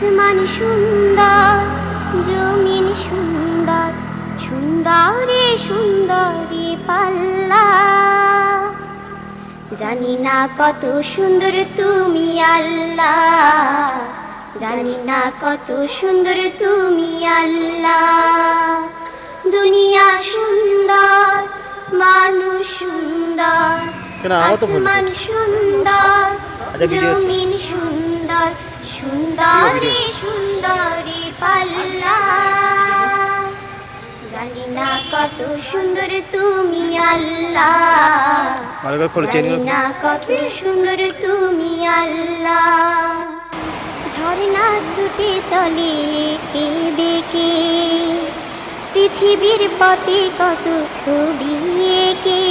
আসমান সুন্দর, জমিন সুন্দর, সুন্দরে সুন্দরে পাল্লা। জানি না কত সুন্দর তুমি আল্লাহ, জানি না কত সুন্দর তুমি আল্লাহ। দুনিয়া সুন্দর, মানুষ সুন্দর, আসমান সুন্দর, জমিন সুন্দর, সুন্দরে সুন্দরে পাল্লা। জানি না কত সুন্দর তুমি আল্লাহ, জানি না কত সুন্দর তুমি আল্লাহ। ঝর্ণা ছুটে চলে এঁকে বেঁকে, পৃথিবীর পথে কত ছবি এঁকে।